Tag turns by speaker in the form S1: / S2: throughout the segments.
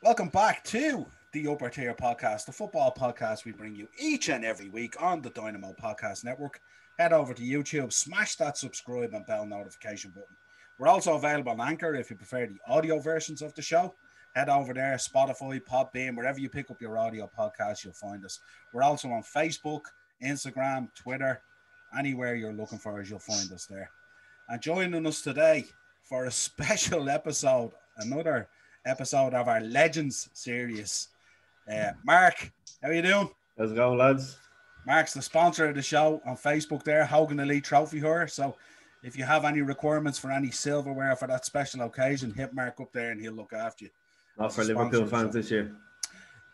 S1: Welcome back to the Upper Tier Podcast, the football podcast we bring you each and every week on the Dynamo Podcast Network. Head over to YouTube, smash that subscribe and bell notification button. We're also available on Anchor if you prefer the audio versions of the show. Head over there, Spotify, Podbean, wherever you pick up your audio podcast, you'll find us. We're also on Facebook, Instagram, Twitter, anywhere you're looking for us, you'll find us there. And joining us today for a special episode, another episode of our Legends series. Mark, how are you doing?
S2: How's it going, lads?
S1: Mark's the sponsor of the show on Facebook there, Hogan Elite Trophy Hunter. So if you have any requirements for any silverware for that special occasion, hit Mark up there and he'll look after you.
S2: Not for Liverpool fans this year.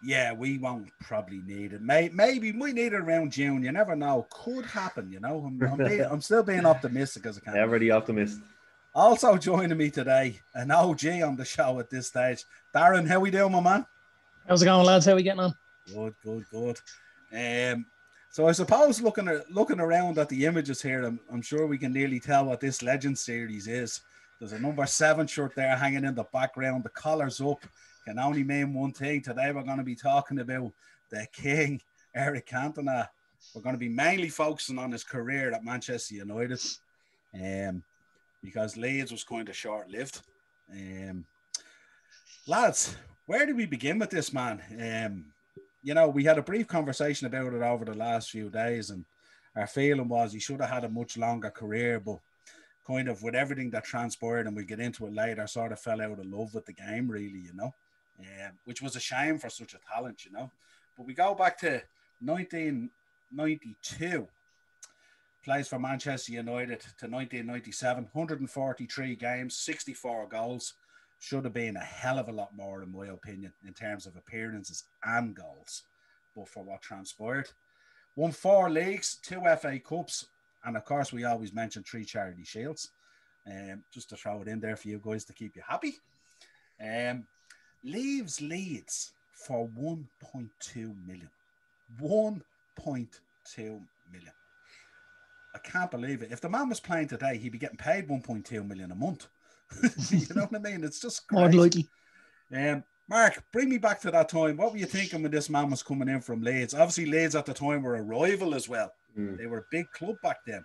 S1: Yeah, we won't probably need it. Maybe we need it around June. You never know. Could happen, you know. I'm still being optimistic as I can.
S2: Ever the optimist.
S1: Also joining me today, an OG on the show at this stage. Darren, how we doing, my man?
S3: How's it going, lads? How we getting on?
S1: Good. So I suppose looking around at the images here, I'm sure we can nearly tell what this Legend series is. There's a number 7 shirt there hanging in the background. The collar's up. Can only mean one thing. Today we're going to be talking about the King, Eric Cantona. We're going to be mainly focusing on his career at Manchester United. Because Leeds was kind of short-lived. Lads, where do we begin with this, man? We had a brief conversation about it over the last few days, and our feeling was he should have had a much longer career, but kind of with everything that transpired, and we'll get into it later, sort of fell out of love with the game, really, which was a shame for such a talent, But we go back to 1992. Plays for Manchester United to 1997, 143 games, 64 goals. Should have been a hell of a lot more, in my opinion, in terms of appearances and goals. But for what transpired. Won 4 leagues, 2 FA Cups, and of course, we always mention 3 Charity Shields. Just to throw it in there for you guys to keep you happy. Leaves Leeds for 1.2 million. 1.2 million. I can't believe it. If the man was playing today, he'd be getting paid 1.2 million a month. You know what I mean? It's just crazy.
S3: More likely.
S1: Mark, bring me back to that time. What were you thinking when this man was coming in from Leeds? Obviously, Leeds at the time were a rival as well. They were a big club back then.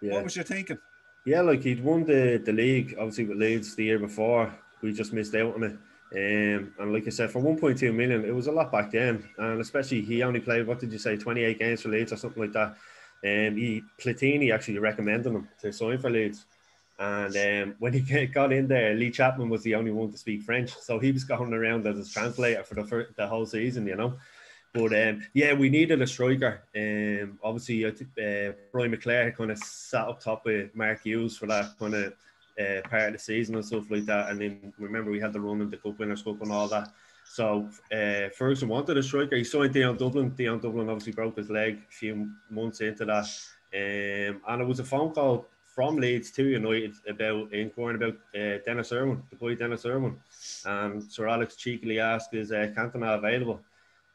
S1: Yeah. What was you thinking?
S2: Yeah, like he'd won the league, obviously, with Leeds the year before. We just missed out on it. And like I said, for 1.2 million, it was a lot back then. And especially, he only played, 28 games for Leeds or something like that. Platini actually recommended him to sign for Leeds. And when he got in there, Lee Chapman was the only one to speak French. So he was going around as his translator for the whole season, But, we needed a striker. Obviously, Brian McClare kind of sat up top with Mark Hughes for that kind of part of the season and stuff like that. And then, remember, we had the run in the Cup Winners' Cup and all that. So Ferguson wanted a striker. He signed Dion Dublin. Dion Dublin obviously broke his leg a few months into that. And it was a phone call from Leeds to United inquiring about Dennis Irwin, the boy Dennis Irwin. And Sir Alex cheekily asked, is Cantona available?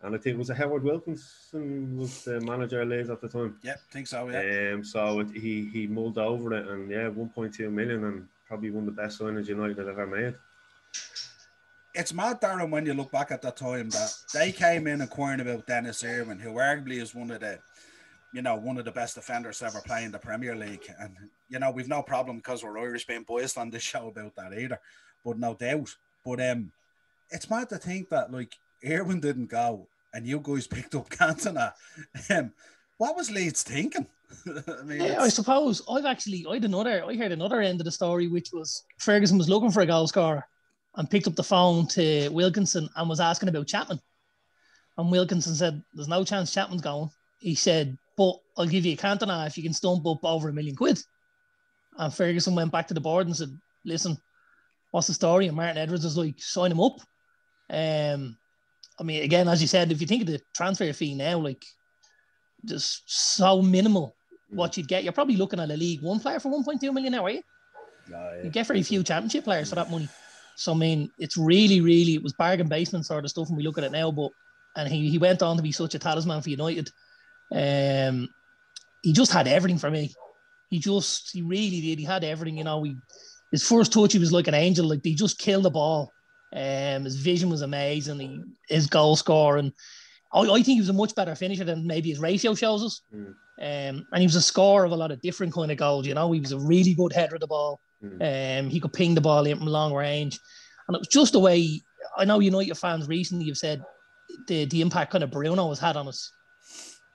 S2: And I think it was Howard Wilkinson was the manager of Leeds at the time.
S1: Yeah, I think so, yeah.
S2: So he mulled over it, and 1.2 million, and probably one of the best signings United have ever made.
S1: It's mad, Darren, when you look back at that time that they came in inquiring about Dennis Irwin, who arguably is one of the best defenders ever playing in the Premier League. And, we've no problem because we're Irish being biased on this show about that either, but no doubt. But it's mad to think that, like, Irwin didn't go and you guys picked up Cantona. What was Leeds thinking?
S3: I suppose I heard another end of the story, which was Ferguson was looking for a goal scorer and picked up the phone to Wilkinson and was asking about Chapman. And Wilkinson said, there's no chance Chapman's going. He said, but I'll give you a Cantona if you can stump up over £1 million. And Ferguson went back to the board and said, listen, what's the story? And Martin Edwards was like, sign him up. Again, as you said, if you think of the transfer fee now, like, just so minimal what you'd get. You're probably looking at a League One player for 1.2 million now, are you?
S1: Yeah.
S3: You get very few Championship players for that money. So, it's really, really, it was bargain basement sort of stuff when we look at it now. And he went on to be such a talisman for United. He just had everything for me. He really did. He had everything, his first touch, he was like an angel. Like, he just killed the ball. His vision was amazing. His goal scoring. I think he was a much better finisher than maybe his ratio shows us. And he was a scorer of a lot of different kind of goals. You know, he was a really good header of the ball. He could ping the ball in from long range. And it was just the way, I know United fans recently have said the impact kind of Bruno has had on us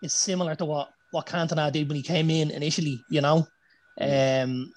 S3: is similar to what Cantona did when he came in initially, you know.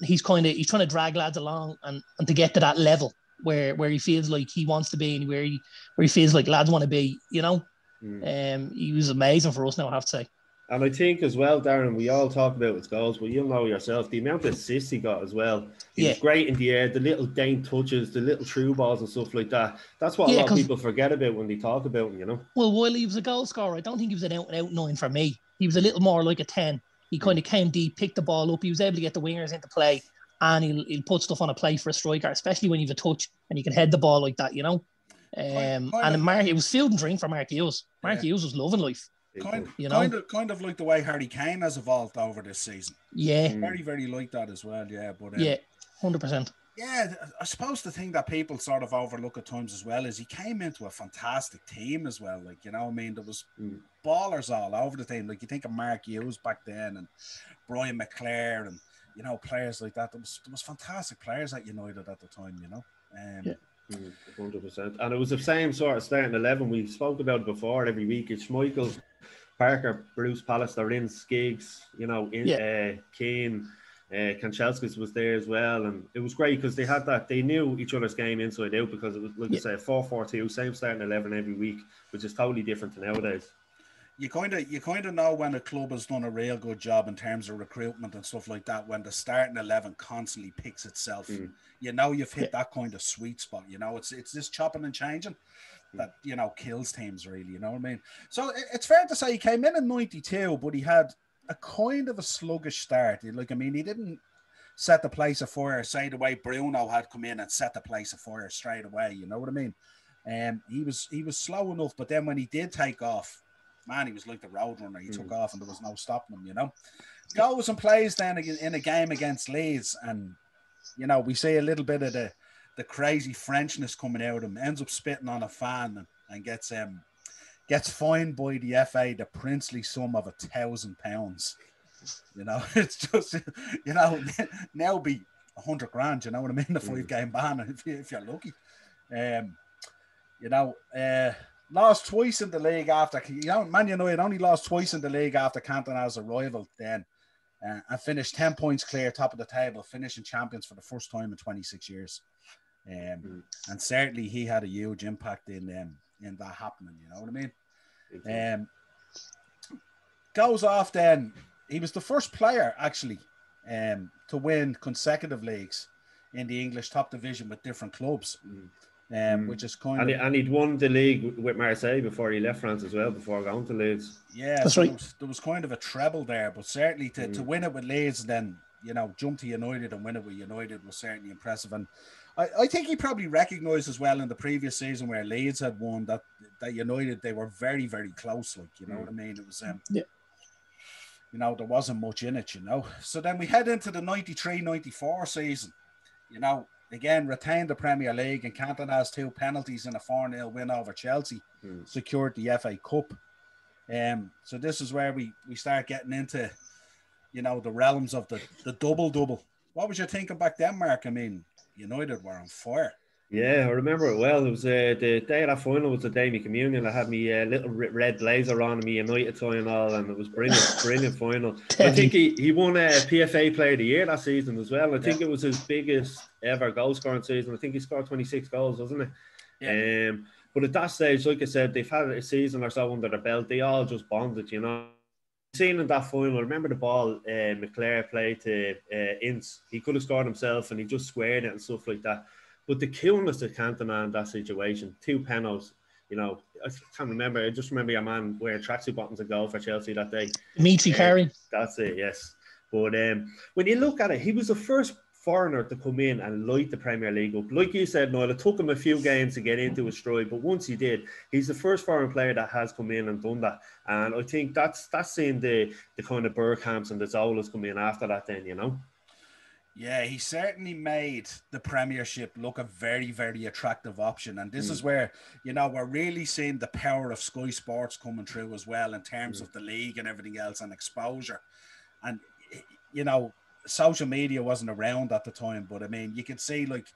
S3: He's trying to drag lads along and to get to that level where he feels like he wants to be and where he feels like lads want to be, you know. He was amazing for us now, I have to say.
S2: And I think as well, Darren, we all talk about his goals, but you'll know yourself, the amount of assists he got as well. He was great in the air, the little daint touches, the little through balls and stuff like that. That's what a lot of people forget about when they talk about him, you know? Well,
S3: while he was a goal scorer, I don't think he was an out-and-out 9 for me. He was a little more like a 10. He kind of came deep, picked the ball up. He was able to get the wingers into play, and he'll put stuff on a play for a striker, especially when you have a touch and you can head the ball like that, you know? It was field and drink for Mark Hughes. Mark Hughes was loving life.
S1: Kind of like the way Harry Kane has evolved over this season.
S3: Yeah.
S1: Very, very like that as well, yeah. But
S3: 100%.
S1: Yeah, I suppose the thing that people sort of overlook at times as well is he came into a fantastic team as well. Like, you know, I mean, there was ballers all over the team. Like, you think of Mark Hughes back then and Brian McClare and, you know, players like that. There was fantastic players at United at the time, you know.
S2: 100%. And it was the same sort of starting 11. We spoke about it before every week. It's Schmeichel, Parker, Bruce Pallister, in Skiggs, you know, Keane, Kanchelskis was there as well. And it was great because they knew each other's game inside out because it was, like I say, 4-4-2, same starting 11 every week, which is totally different to nowadays.
S1: You kind of know when a club has done a real good job in terms of recruitment and stuff like that, when the starting 11 constantly picks itself. You know, you've hit that kind of sweet spot. You know, it's this chopping and changing that, you know, kills teams, really. You know what I mean? So it's fair to say he came in 92, but he had a kind of a sluggish start. Like, I mean, he didn't set the place afire, say the way Bruno had come in and set the place afire straight away. You know what I mean? He was slow enough, but then when he did take off, man, he was like the road runner. He took off and there was no stopping him, you know. Goes and plays then in a game against Leeds, and, you know, we see a little bit of the crazy Frenchness coming out of him, ends up spitting on a fan and gets fined by the FA the princely sum of £1,000. You know, it's just, you know, now be 100 grand, you know what I mean? The 5-game ban if you're lucky. You know, lost twice in the league after, you know, Man United only lost twice in the league after Cantona's arrival then, and finished 10 points clear, top of the table, finishing champions for the first time in 26 years. And certainly he had a huge impact in that happening, you know what I mean? Goes off then, he was the first player actually to win consecutive leagues in the English top division with different clubs. Which is kind of...
S2: And he'd won the league with Marseille before he left France as well, before going to Leeds.
S1: Yeah, that's right. There was kind of a treble there, but certainly to win it with Leeds and then, you know, jump to United and win it with United was certainly impressive. And I think he probably recognised as well in the previous season where Leeds had won that United, they were very, very close, like, you know what I mean? It was... you know, there wasn't much in it, you know. So then we head into the 93-94 season, you know. Again, retained the Premier League, and Cantona's 2 penalties in a 4-0 win over Chelsea secured the FA Cup. So this is where we start getting into, you know, the realms of the double-double. What was your thinking back then, Mark? I mean, United were on fire.
S2: Yeah, I remember it well. It was the day of that final was the day of my communion. I had my little red blazer on, me United tie and all, and it was brilliant final. I think he won PFA Player of the Year that season as well. I think it was his biggest ever goal scoring season. I think he scored 26 goals, wasn't it? Yeah. But at that stage, like I said, they've had a season or so under their belt. They all just bonded, you know. Seen in that final, remember the ball McClare played to Ince. He could have scored himself, and he just squared it and stuff like that. But the coolness of Cantona in that situation, 2 penalties, you know, I can't remember. I just remember your man wearing tracksuit bottoms and goal for Chelsea that day.
S3: Dimitri Carey.
S2: That's it, yes. But when you look at it, he was the first foreigner to come in and light the Premier League up. Like you said, Noel, it took him a few games to get into his stride, but once he did, he's the first foreign player that has come in and done that. And I think that's seeing the kind of Bergkamps and the Zolas come in after that then, you know?
S1: Yeah, he certainly made the Premiership look a very, very attractive option. And this is where, we're really seeing the power of Sky Sports coming through as well in terms of the league and everything else and exposure. And, social media wasn't around at the time, but I mean, you can see like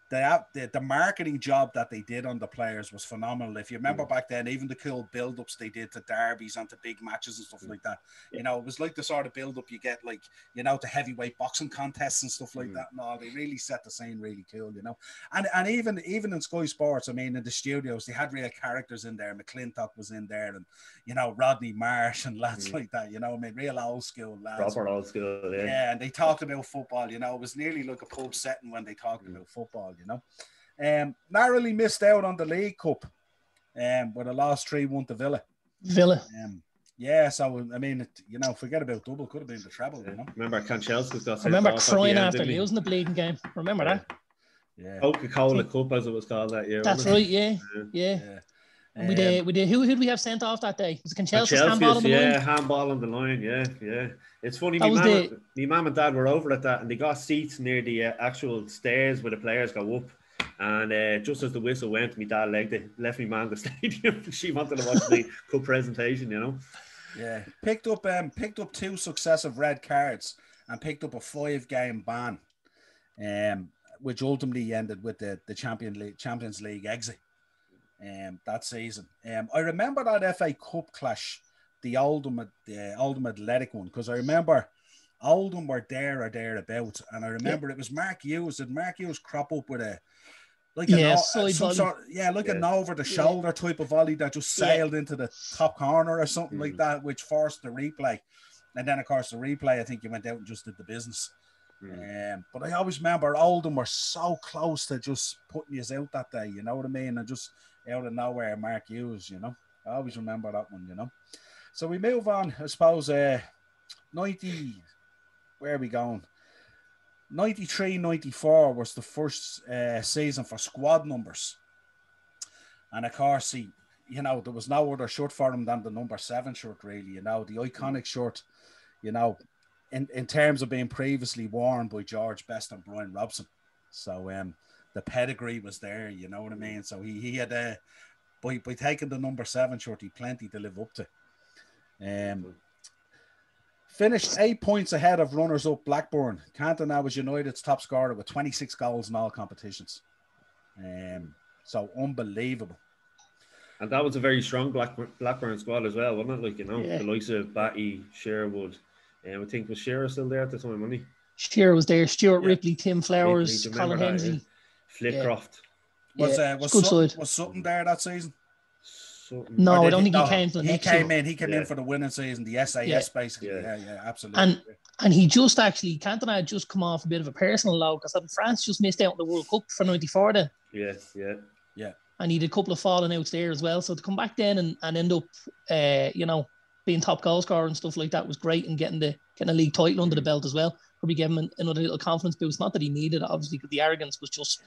S1: the marketing job that they did on the players was phenomenal. If you remember back then, even the cool build-ups they did to derbies and to big matches and stuff like that, it was like the sort of build-up you get like, to heavyweight boxing contests and stuff like that. No, they really set the scene really cool, And even in Sky Sports, I mean, in the studios, they had real characters in there. McClintock was in there and, Rodney Marsh and lads like that, I mean, real old school lads.
S2: Proper old school, yeah.
S1: Yeah, and they talked about football, it was nearly like a pub setting when they talked about football, narrowly missed out on the League Cup, with a loss 3-1 to Villa. Yeah, so I mean, forget about double, could have been the treble,
S2: Remember, Kanchelskis got.
S3: I remember crying after losing the bleeding game. Remember that?
S1: Yeah.
S2: Coca-Cola Cup, as it was called that year.
S3: That's right. Yeah. And we did. Who did we have sent off that day? Was it Kanchelskis handball on the line?
S2: Yeah, handball on the line. Yeah. It's funny. My mum and dad were over at that, and they got seats near the actual stairs where the players go up. And just as the whistle went, my dad left me man the stadium. She wanted to watch the cup presentation,
S1: Yeah, picked up 2 successive red cards and picked up a 5-game ban, which ultimately ended with the Champions League exit. That season. I remember that FA Cup clash, the Oldham Athletic one, because I remember Oldham were there or thereabouts, and I remember it was Mark Hughes. Did Mark Hughes crop up with a an over the shoulder type of volley that just sailed into the top corner or something like that, which forced the replay. And then of course the replay, I think you went out and just did the business. But I always remember Oldham were so close to just putting you out that day, you know what I mean? And just out of nowhere, Mark Hughes, I always remember that one, So we move on, I suppose, 90, where are we going? 93-94 was the first season for squad numbers. And of course, there was no other shirt for him than the number 7 shirt, really, the iconic shirt, in terms of being previously worn by George Best and Brian Robson. So the pedigree was there, you know what I mean? So he had, by taking the number 7 shirt, he plenty to live up to. Finished 8 points ahead of runners-up Blackburn. Cantona was United's top scorer with 26 goals in all competitions. So unbelievable.
S2: And that was a very strong Blackburn squad as well, wasn't it? The likes of Batty, Sherwood. I think was Shearer still there at the time, wasn't he?
S3: Shearer was there. Stuart Ripley, Tim Flowers, Colin Hensley.
S2: Flitcroft.
S1: Was Sutton there that season?
S3: No, I don't think he came to the next
S1: season. He came in for the winning season, the SAS basically. Yeah, absolutely.
S3: And he just actually, Cantona had just come off a bit of a personal low because France just missed out on the World Cup for 94 then.
S2: Yeah.
S3: And he did a couple of falling outs there as well. So to come back then and end up, being top goal scorer and stuff like that was great, and getting a league title under the belt as well. Probably gave him another little confidence boost. Not that he needed it, obviously, because the arrogance was just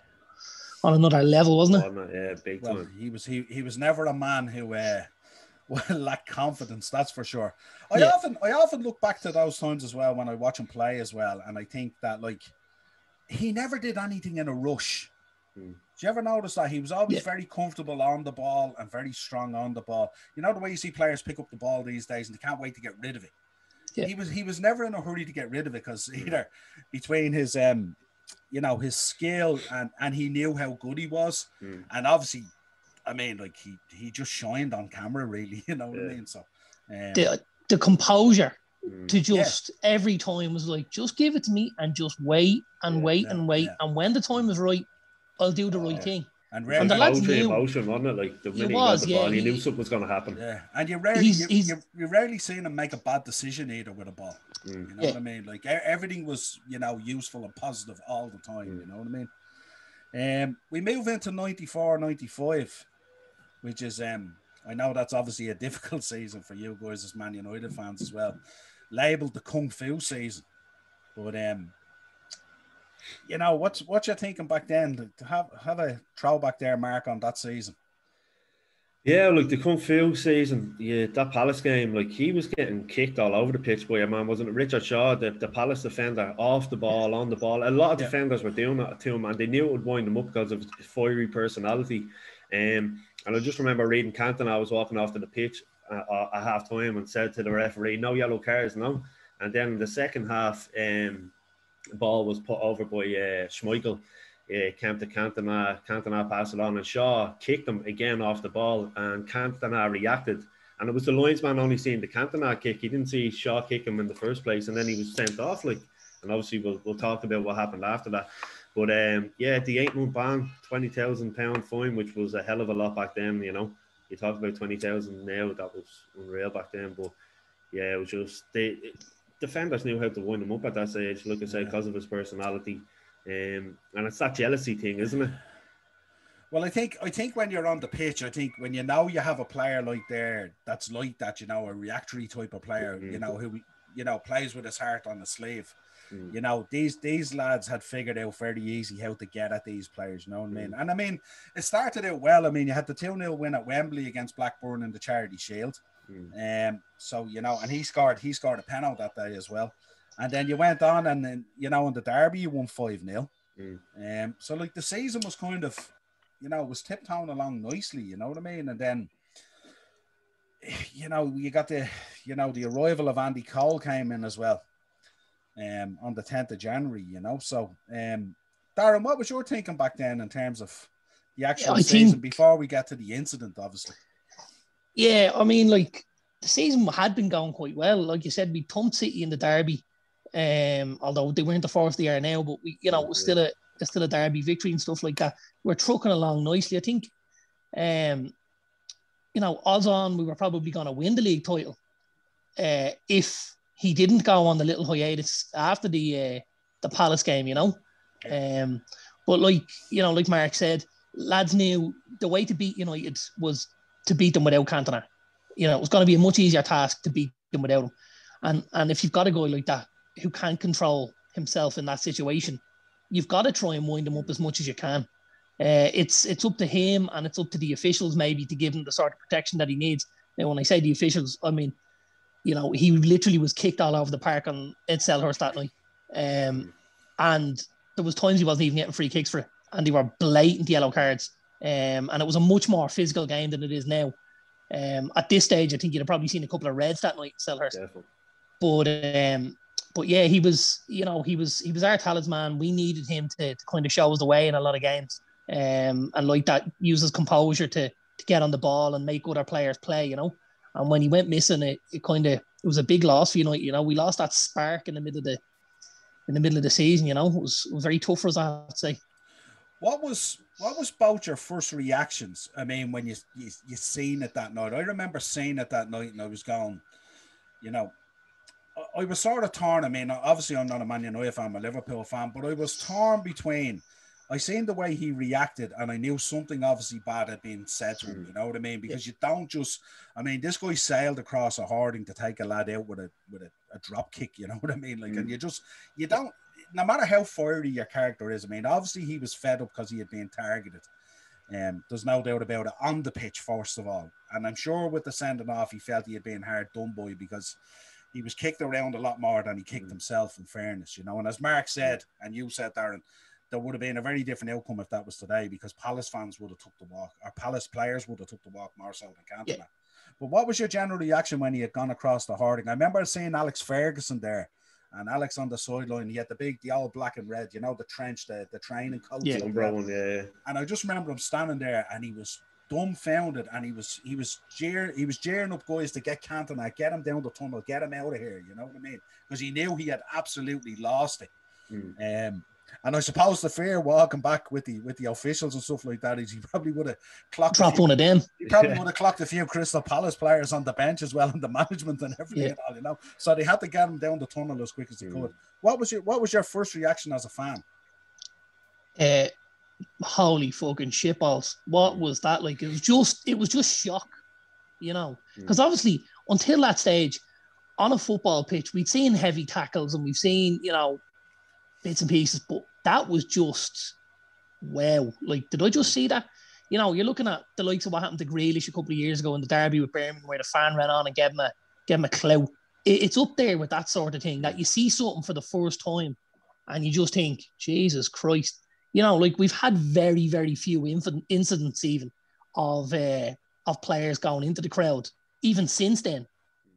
S3: on another level, wasn't it?
S2: Yeah, big time.
S1: He was never a man who lacked confidence, that's for sure. I often look back to those times as well when I watch him play as well, and I think that he never did anything in a rush. Do you ever notice that? He was always very comfortable on the ball and very strong on the ball. You know the way you see players pick up the ball these days and they can't wait to get rid of it. Yeah. He was never in a hurry to get rid of it, because either between his his skill and he knew how good he was, and obviously, I mean, he just shined on camera, really. You know what I mean? So
S3: the composure to just every time was just give it to me and just wait and wait and wait, and when the time was right, I'll do the right thing. And
S2: the lads knew. Emotion, wasn't it? Like the minute he got the ball, you knew something was going to happen.
S1: Yeah, and you rarely seen him make a bad decision either with a ball. You know what I mean? Like everything was, useful and positive all the time. You know what I mean? We move into 94-95, which is I know that's obviously a difficult season for you guys as Man United fans as well, labelled the Kung Fu season, but what you're thinking back then? To have a throwback there, Mark, on that season.
S2: Yeah, like the Kung Fu season, yeah, that Palace game, like he was getting kicked all over the pitch by a man, wasn't it? Richard Shaw, the Palace defender, off the ball, on the ball. A lot of
S1: Yeah.
S2: defenders were doing that to him, and they knew it would wind him up because of his fiery personality. And I just remember reading Cantona. I was walking off to the pitch at half time and said to the referee, "No yellow cards, no." And then in the second half, the ball was put over by Schmeichel. Came to Cantona. Cantona passed it on, and Shaw kicked him again off the ball, and Cantona reacted. And it was the linesman only seeing the Cantona kick. He didn't see Shaw kick him in the first place, and then he was sent off. Like, and obviously we'll talk about what happened after that. But yeah, the 8-month ban, £20,000 fine, which was a hell of a lot back then. You know, you talk about 20,000 now, that was unreal back then. But yeah, it was just defenders knew how to wind him up at that stage, like I said, because of his personality. And it's that jealousy thing, isn't it?
S1: Well, I think when you're on the pitch, I think when you know you have a player like there that's like that, you know, a reactory type of player, you know, who plays with his heart on the sleeve. You know, these lads had figured out very easy how to get at these players, you know what I mean? And I mean, it started out well. I mean, you had the 2-0 win at Wembley against Blackburn in the Charity Shield. So, you know, and he scored a penalty that day as well. And then you went on, and then, you know, in the derby, you won 5-0. So, like, the season was kind of, you know, was tiptoeing along nicely, you know what I mean? And then, you know, you got the arrival of Andy Cole came in as well, on the 10th of January, you know. So, Darren, what was your thinking back then in terms of the actual season before we get to the incident, obviously?
S3: Yeah, I mean, like, the season had been going quite well. Like you said, we thumped City in the derby, although they weren't the fourth they are now, but we, you know, it was still a derby victory and stuff like that. We're trucking along nicely. I think, you know, odds on we were probably going to win the league title if he didn't go on the little hiatus after the Palace game, you know. But like, you know, like Mark said, lads knew the way to beat United was to beat them without Cantona. You know, it was going to be a much easier task to beat them without him. And if you've got a guy like that who can't control himself in that situation, you've got to try and wind him up as much as you can. It's up to him, and it's up to the officials maybe to give him the sort of protection that he needs. Now, when I say the officials, I mean, you know, he literally was kicked all over the park on Ed Selhurst that night. And there was times he wasn't even getting free kicks for it, and they were blatant yellow cards. And it was a much more physical game than it is now. At this stage, I think you'd have probably seen a couple of reds that night, Selhurst. But yeah, he was our talisman. We needed him to kind of show us the way in a lot of games, and like that, use his composure to get on the ball and make other players play, you know. And when he went missing, it was a big loss for United. You know, we lost that spark in the middle of the season. You know, it was very tough for us, I'd say.
S1: What was both your first reactions? I mean, when you seen it that night. I remember seeing it that night, and I was going, you know, I was sort of torn. I mean, obviously I'm not a Man United fan, I'm a Liverpool fan, but I was torn between, I seen the way he reacted, and I knew something obviously bad had been said to him, you know what I mean? Because you don't just, I mean, this guy sailed across a hoarding to take a lad out with a drop kick, you know what I mean? Like, and you don't, no matter how fiery your character is, I mean, obviously he was fed up because he had been targeted. There's no doubt about it on the pitch, first of all. And I'm sure with the sending off, he felt he had been hard done by, because he was kicked around a lot more than he kicked himself, in fairness, you know. And as Mark said, and you said, Darren, there would have been a very different outcome if that was today, because Palace fans would have took the walk, or Palace players would have took the walk more so than Cantona. Yeah. But what was your general reaction when he had gone across the hoarding? I remember seeing Alex Ferguson there, and Alex on the sideline. He had the old black and red, you know, the trench, the training coat.
S2: Yeah.
S1: And I just remember him standing there, and he was dumbfounded, and he was jeering up guys to get Cantona, get him down the tunnel, get him out of here, you know what I mean? Because he knew he had absolutely lost it. And I suppose the fear walking back with the officials and stuff like that is he probably would have clocked
S3: one of them.
S1: He probably would have clocked a few Crystal Palace players on the bench as well, and the management and everything, and all, you know. So they had to get him down the tunnel as quick as they could. What was your first reaction as a fan?
S3: Holy fucking shitballs! What was that like? It was just shock, you know. Because obviously, until that stage, on a football pitch, we'd seen heavy tackles and we've seen, you know, bits and pieces, but that was just wow. Like, did I just see that? You know, you're looking at the likes of what happened to Grealish a couple of years ago in the derby with Birmingham, where the fan ran on and gave him a clout. It's up there with that sort of thing, that you see something for the first time and you just think, Jesus Christ. You know, like we've had very, very few incidents even of players going into the crowd, even since then.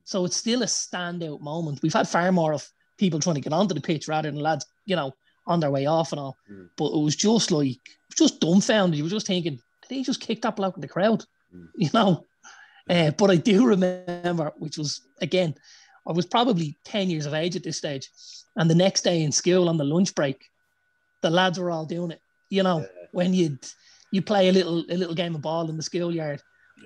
S3: So it's still a standout moment. We've had far more of people trying to get onto the pitch rather than lads, you know, on their way off and all. But it was just dumbfounded. You were just thinking, did he just kick that bloke in the crowd? You know? But I do remember, which was, again, I was probably 10 years of age at this stage. And the next day in school on the lunch break, the lads were all doing it. You know, when you play a little game of ball in the schoolyard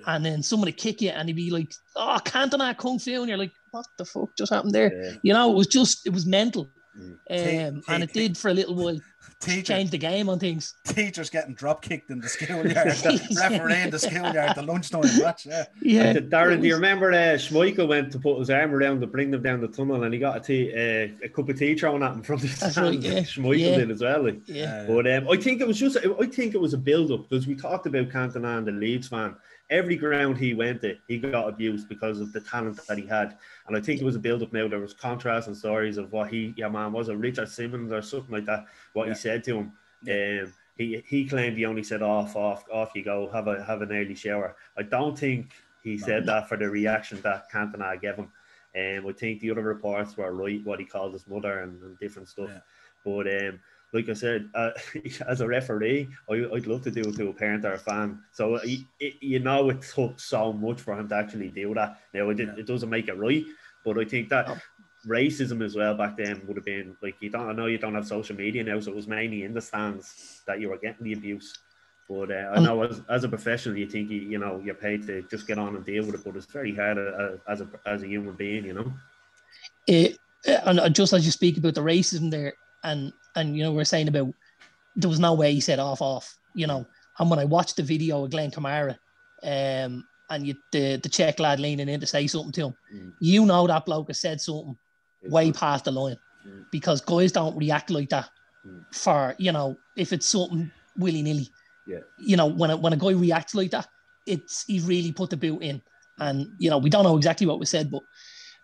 S3: and then someone would kick you and he'd be like, oh, Cantona Kung Fu. And you're like, what the fuck just happened there? Yeah. You know, it was mental. And it did for a little while change the game on things.
S1: Teachers getting drop kicked in the schoolyard, referee in the schoolyard, the lunchtime match.
S2: Yeah. Darren, do you remember Schmeichel went to put his arm around to bring them down the tunnel and he got a cup of tea thrown at him from the stand? Right, yeah. Schmeichel did as well. But I think it was a build-up because we talked about Cantona and the Leeds fan. Every ground he went to, he got abused because of the talent that he had. And I think it was a build-up now. There was contrasts and stories of what was it Richard Simmons or something like that, what he said to him. He claimed he only said, off you go, have an early shower. I don't think he said that for the reaction that Cantona gave him. I think the other reports were right, what he called his mother and different stuff. But like I said, as a referee, I'd love to do it to a parent or a fan. So, it took so much for him to actually do that. Now, it doesn't make it right, but I think that racism as well back then would have been, like, I know you don't have social media now, so it was mainly in the stands that you were getting the abuse. But I know as a professional, you think, you're paid to just get on and deal with it, but it's very hard as a human being, you know?
S3: And just as you speak about the racism there, and we're saying about there was no way he said off, and when I watched the video of Glenn Kamara, and the Czech lad leaning in to say something to him, that bloke has said something way past the line, because guys don't react like that for, if it's something willy-nilly. When a guy reacts like that, he's really put the boot in, and we don't know exactly what was said, but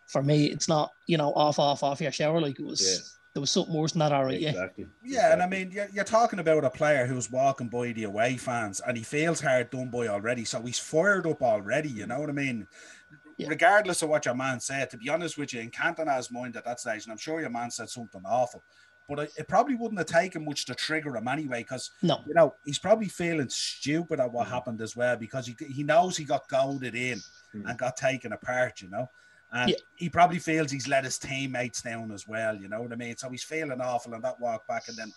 S3: for me, it's not off your shower like it was. Yeah. There was something worse than that, all right,
S2: exactly.
S1: Yeah, and I mean, you're talking about a player who's walking by the away fans and he feels hard done by already, so he's fired up already, you know what I mean? Yeah. Regardless of what your man said, to be honest with you, in Cantona's mind at that stage, and I'm sure your man said something awful, but it probably wouldn't have taken much to trigger him anyway, because, he's probably feeling stupid at what happened as well, because he knows he got goaded in and got taken apart, And he probably feels he's let his teammates down as well, you know what I mean? So he's feeling awful on that walk back. And then,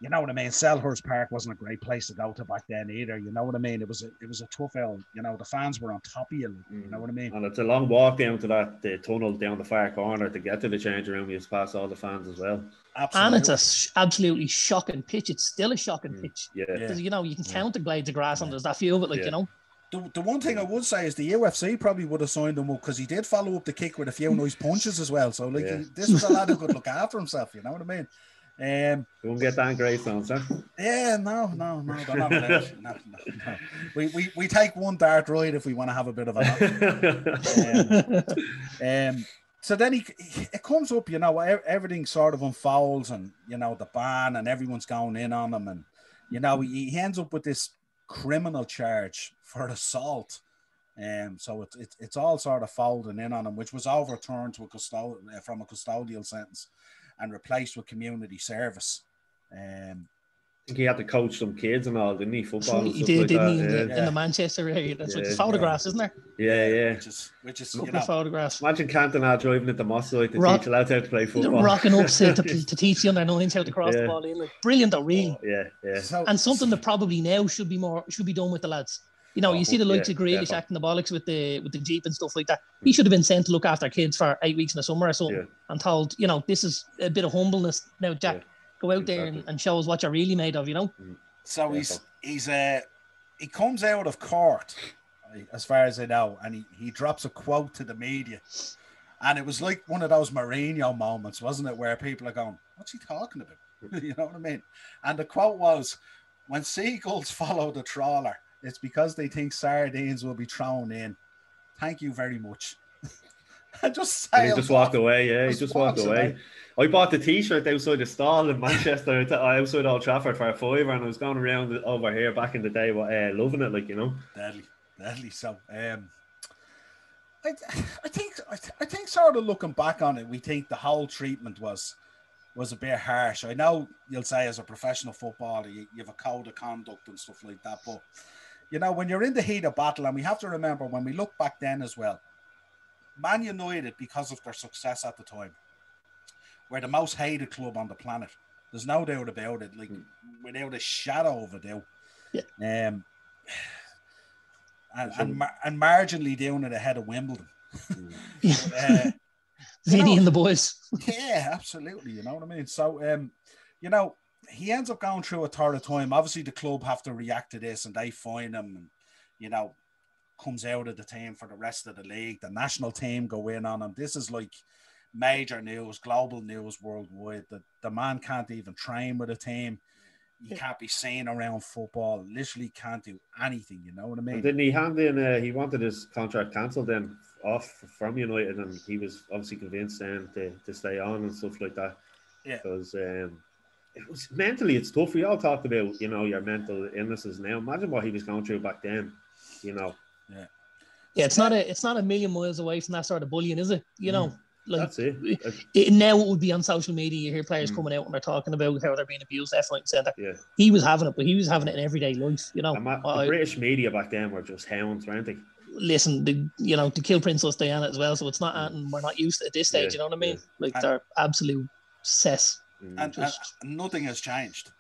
S1: you know what I mean? Selhurst Park wasn't a great place to go to back then either, you know what I mean? It was a tough L. The fans were on top of you, you know what I mean?
S2: And it's a long walk down to the tunnel down the far corner to get to the change room. You pass all the fans as well.
S3: Absolutely. And it's absolutely shocking pitch. It's still a shocking pitch.
S2: Yeah.
S3: Because, you can count the blades of grass and there's that few of it,
S1: The one thing I would say is the UFC probably would have signed him up, because he did follow up the kick with a few nice punches as well. So, this was a lad who could look after himself, you know what I mean?
S2: You won't get Dan Greystones, huh?
S1: Yeah, no, they're not allowed. No. We take one dart ride if we want to have a bit of a so then it comes up, everything sort of unfolds, and the ban and everyone's going in on him, and he ends up with this criminal charge for assault, so it's all sort of folding in on him, which was overturned to from a custodial sentence and replaced with community service.
S2: I think he had to coach some kids and all, didn't he? Football.
S3: He did, didn't he? In the Manchester area. That's like the photographs, isn't there?
S2: Yeah.
S1: Which is
S3: photographs.
S2: Imagine Cantona driving into Mossad to teach lads how to play football.
S3: Rocking up to teach the under nines how to cross the ball in. Like, brilliant, though, really.
S2: Yeah.
S3: And something that probably now should be done with the lads. You see the likes of Grealish acting the bollocks with the Jeep and stuff like that. He should have been sent to look after kids for 8 weeks in the summer or something, and told, this is a bit of humbleness now, Jack. Go out there and show us what you're really made of,
S1: So he comes out of court, as far as I know, and he drops a quote to the media, and it was like one of those Mourinho moments, wasn't it, where people are going, "What's he talking about?" You know what I mean? And the quote was, when seagulls follow the trawler, it's because they think sardines will be thrown in. Thank you very much. And just
S2: And he just walked away. Yeah, he just walked away.
S1: away.
S2: I bought the T-shirt outside the stall in Manchester, outside Old Trafford for a £5, and I was going around over here back in the day, loving it, like, you know.
S1: Deadly. So, I think sort of looking back on it, we think the whole treatment was a bit harsh. I know you'll say as a professional footballer, you have a code of conduct and stuff like that, but you know, when you're in the heat of battle, and we have to remember when we look back then as well, Man United, because of their success at the time, were the most hated club on the planet. There's no doubt about it, like without a shadow of a doubt.
S3: Yeah.
S1: And marginally down it ahead of Wimbledon.
S3: Vinny and the boys.
S1: Yeah, absolutely. You know what I mean? So, you know, he ends up going through a third of time. Obviously, the club have to react to this, and they fine him, and you know, comes out of the team for the rest of the league. The national team go in on him. This is like major news, global news worldwide. The man can't even train with a team. He can't be seen around football. Literally can't do anything. You know what I mean?
S2: And didn't he hand in? He wanted his contract cancelled then off from United, and he was obviously convinced then to stay on and stuff like that.
S1: Yeah,
S2: because it was mentally, it's tough. We all talked about, you know, your mental illnesses now. Imagine what he was going through back then, you know.
S3: Yeah, it's not a million miles away from that sort of bullying, is it? You know, like
S2: that's it.
S3: Now it would be on social media. You hear players coming out and they're talking about how they're being abused, left, right, and centre.
S2: Yeah,
S3: he was having it, but he was having it in everyday life. You know,
S2: the British media back then were just hounds, weren't they?
S3: Listen, to kill Princess Diana as well, so it's not we're not used to at this stage. You know what I mean? Like they're absolute cess.
S1: And nothing has changed.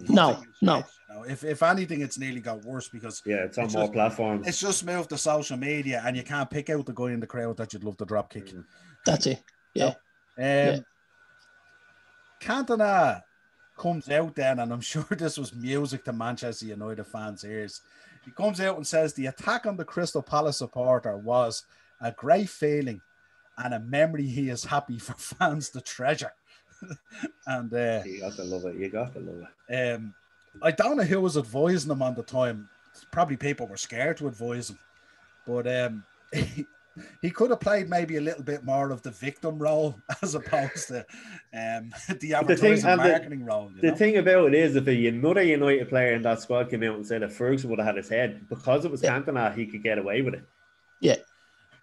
S3: No.
S1: You know, if anything, it's nearly got worse because
S2: it's on more platforms.
S1: It's just moved to social media, and you can't pick out the guy in the crowd that you'd love to drop kick.
S3: That's it. Yeah.
S1: Cantona comes out then, and I'm sure this was music to Manchester United fans' ears. He comes out and says the attack on the Crystal Palace supporter was a great feeling and a memory he is happy for fans to treasure. And
S2: you got to love it.
S1: I don't know who was advising him on the time. Probably people were scared to advise him, but he could have played maybe a little bit more of the victim role as opposed to the advertising marketing role.
S2: The thing about it is, if another United player in that squad came out and said that Ferguson would have had his head, because it was Cantona, he could get away with it.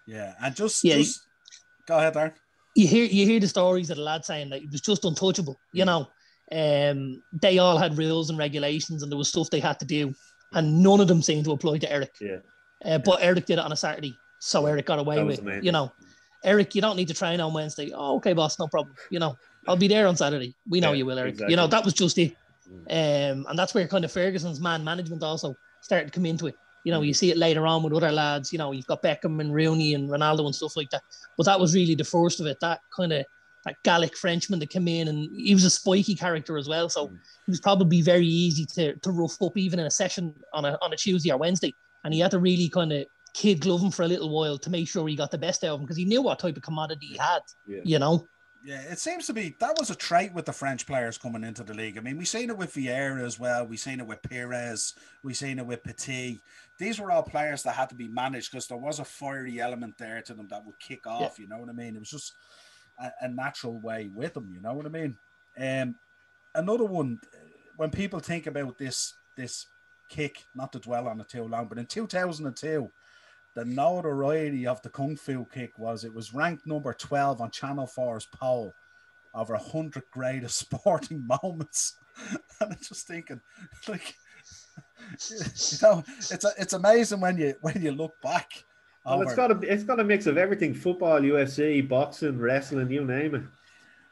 S1: Yeah, and just go ahead, Darren.
S3: You hear the stories of the lad saying that he was just untouchable. You know, they all had rules and regulations, and there was stuff they had to do, and none of them seemed to apply to Eric. But Eric did it on a Saturday, so Eric got away with it. You know, Eric, you don't need to train on Wednesday. Oh, okay, boss, no problem. You know, I'll be there on Saturday. We know you will, Eric. Exactly. You know, that was just it. And that's where kind of Ferguson's man management also started to come into it. You know, you see it later on with other lads. You know, you've got Beckham and Rooney and Ronaldo and stuff like that. But that was really the first of it. That kind of that Gallic Frenchman that came in, and he was a spiky character as well. So he was probably very easy to rough up even in a session on a Tuesday or Wednesday. And he had to really kind of kid glove him for a little while to make sure he got the best out of him, because he knew what type of commodity he had. You know.
S1: Yeah, it seems to be that was a trait with the French players coming into the league. I mean, we've seen it with Vieira as well. We've seen it with Pires. We've seen it with Petit. These were all players that had to be managed because there was a fiery element there to them that would kick off. You know what I mean? It was just a natural way with them. You know what I mean? Another one, when people think about this kick, not to dwell on it too long, but in 2002, the notoriety of the Kung Fu kick was ranked number 12 on Channel 4's poll of 100 greatest sporting moments. And I'm just thinking, like, you know, it's amazing when you look back.
S2: Well, it's got a mix of everything: football, UFC, boxing, wrestling, you name it.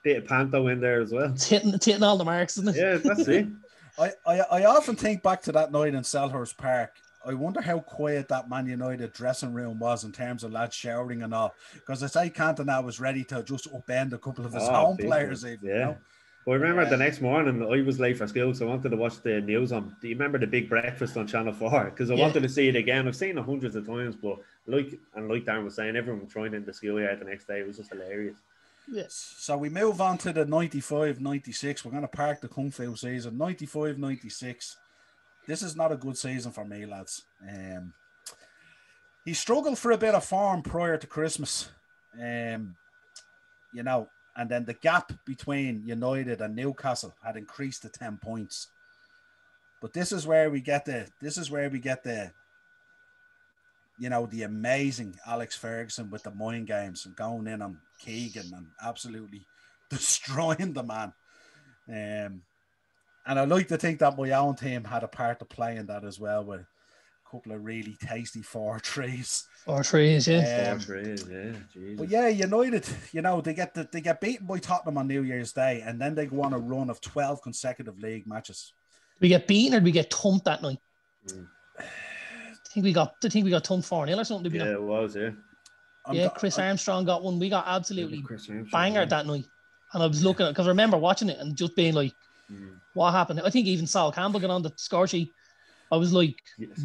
S2: Bit of panto in there as well.
S3: It's hitting all the marks, isn't it?
S2: Yeah, that's it.
S1: I often think back to that night in Selhurst Park. I wonder how quiet that Man United dressing room was in terms of lads shouting and all. Because I say Cantona was ready to just upend a couple of his own players. Even, you know?
S2: Well, I remember the next morning, I was late for school, so I wanted to watch the news on. Do you remember the big breakfast on Channel 4? Because I wanted to see it again. I've seen it hundreds of times, but like Darren was saying, everyone was throwing in the schoolyard the next day. It was just hilarious.
S1: Yes. So we move on to the 95-96. We're going to park the Kung Fu season. 95-96. this is not a good season for me, lads. He struggled for a bit of form prior to Christmas, you know, and then the gap between United and Newcastle had increased to 10 points. But this is where we get the, you know, the amazing Alex Ferguson with the mind games and going in on Keegan and absolutely destroying the man. And I like to think that my own team had a part to play in that as well, with a couple of really tasty 4-3s.
S3: 4-3s, yeah.
S2: 4-3s, yeah. Jesus.
S1: But yeah, United, you know, they get beaten by Tottenham on New Year's Day, and then they go on a run of 12 consecutive league matches.
S3: Did we get beaten or did we get thumped that night? I think we got thumped 4-0 or something.
S2: Yeah, it was, yeah.
S3: Yeah, Chris Armstrong got one. We got absolutely bangered that night. And I was looking at, because I remember watching it and just being like, what happened? I think even Sol Campbell got on the score sheet. I was like,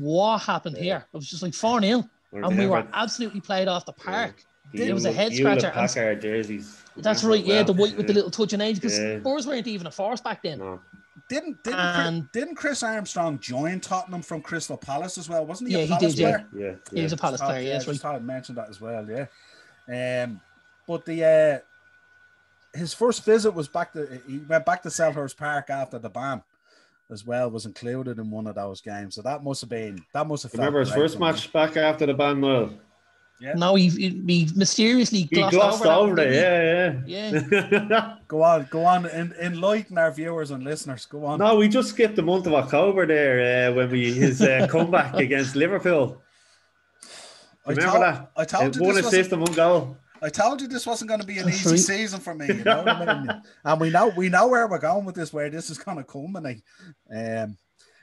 S3: what happened here? It was just like 4-0. And we were absolutely played off the park. It was a head scratcher.
S2: Packard jerseys.
S3: That's right, yeah, the white with the little touch of age, because Spurs weren't even a force back then.
S2: No.
S1: Didn't Chris Armstrong join Tottenham from Crystal Palace as well? Wasn't he?
S3: Yeah,
S1: a Palace player?
S3: Yeah. He was a Palace player. Yeah, that's right.
S1: I mentioned that as well. Yeah, but the his first visit was he went back to Selhurst Park after the ban as well, was included in one of those games. So that must have
S2: remember his first match back after the ban, Noel?
S3: Yeah. No, he mysteriously glossed over
S2: it.
S3: Yeah.
S1: Go on, enlighten our viewers and listeners. Go on.
S2: No, we just skipped the month of October there when his comeback against Liverpool. Remember that?
S1: I told you
S2: one assist and one goal.
S1: I told you this wasn't going to be an easy season for me. You know what I mean? And we know where we're going with this, where this is going to culminate.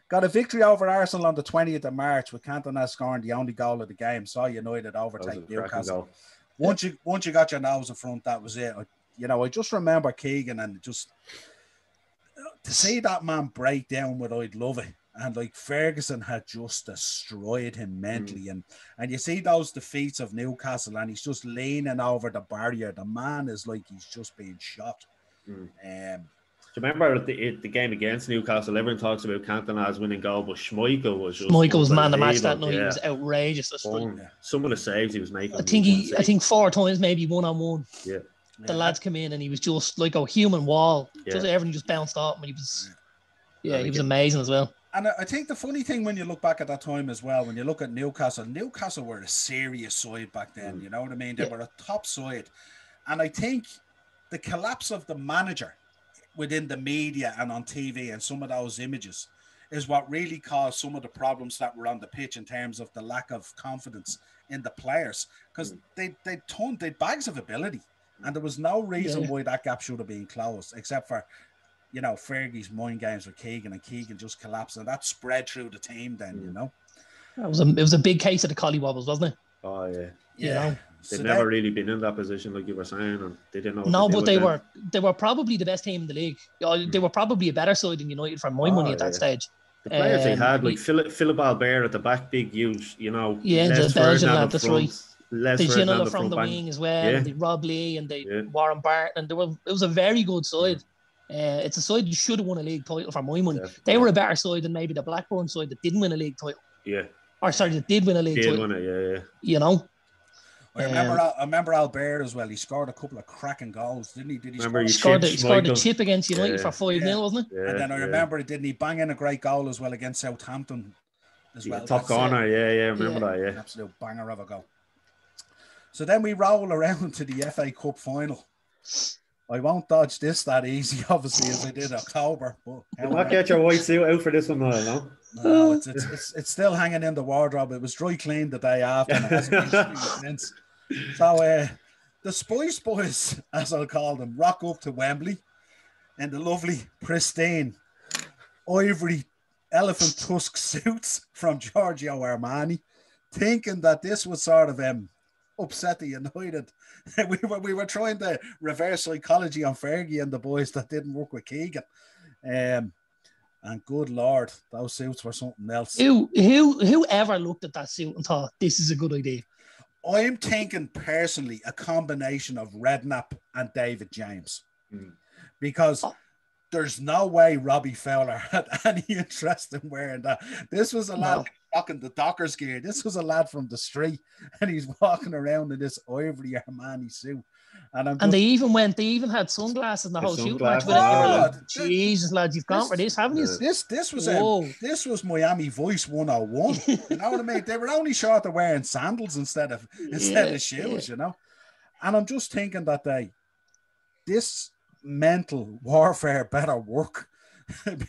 S1: Got a victory over Arsenal on the 20th of March with Cantona scoring the only goal of the game. Saw United overtake Newcastle. Once you got your nose in front, that was it. I just remember Keegan, and just to see that man break down with I'd love it. And like Ferguson had just destroyed him mentally. And you see those defeats of Newcastle, and he's just leaning over the barrier. The man is like he's just being shot.
S2: Do you remember the game against Newcastle? Everyone talks about Cantona's winning goal, but Schmeichel was
S3: man of the match that night. He was outrageous.
S2: Some of the saves he was making.
S3: I think 4 times maybe 1-on-1.
S2: Yeah.
S3: The lads came in and he was just like a human wall. Yeah. Just everything just bounced off him. He was amazing as well.
S1: And I think the funny thing when you look back at that time as well, when you look at Newcastle were a serious side back then. You know what I mean? They were a top side. And I think the collapse of the manager within the media and on TV and some of those images is what really caused some of the problems that were on the pitch in terms of the lack of confidence in the players, because they bags of ability, and there was no reason why that gap should have been closed, except for Fergie's mind games with Keegan, and Keegan just collapsed, and that spread through the team then.
S3: It was a big case of the collywobbles, wasn't it?
S2: Oh yeah.
S3: You know?
S2: They've never really been in that position, like you were saying, and they didn't know.
S3: No, but they were probably the best team in the league. They were probably a better side than United for my money at that stage.
S2: The players they had, like Philip Albert at the back, big, huge,
S3: the Belgian lad, that's right.
S2: The
S3: Ginola from the wing as well, and the Rob Lee and the Warren Barton. It was a very good side. It's a side that should have won a league title for my money. They were a better side than maybe the Blackburn side that didn't win a league title.
S2: Yeah.
S3: Or sorry, that did win a league title.
S2: Win it,
S1: I remember Albert as well. He scored a couple of cracking goals, didn't he?
S3: He scored a chip against United for 5-0, wasn't it?
S1: Yeah, and then I remember, didn't he bang in a great goal as well against Southampton as well?
S2: Top corner, remember that, yeah.
S1: Absolute banger of a goal. So then we roll around to the FA Cup final. I won't dodge this that easy, obviously, as I did October. But
S2: you'll not get your white suit out for this one, no?
S1: No, it's still hanging in the wardrobe. It was dry cleaned the day after, and it hasn't been since. So the Spice Boys, as I'll call them, rock up to Wembley in the lovely, pristine, ivory elephant tusk suits from Giorgio Armani, thinking that this would sort of upset the United. we were trying to reverse psychology on Fergie and the boys that didn't work with Keegan. And good Lord, those suits were something else.
S3: Who ever looked at that suit and thought this is a good idea?
S1: I'm thinking personally a combination of Redknapp and David James, because there's no way Robbie Fowler had any interest in wearing that. This was a lad rocking the Dockers gear. This was a lad from the street, and he's walking around in this ivory Armani suit. And
S3: they even had sunglasses in the whole shoot match with it. You were like, Jesus, lads, you've gone for this, haven't you?
S1: This was Miami Vice 101. You know what I mean? They were only short of wearing sandals instead of shoes, you know. And I'm just thinking that this mental warfare better work,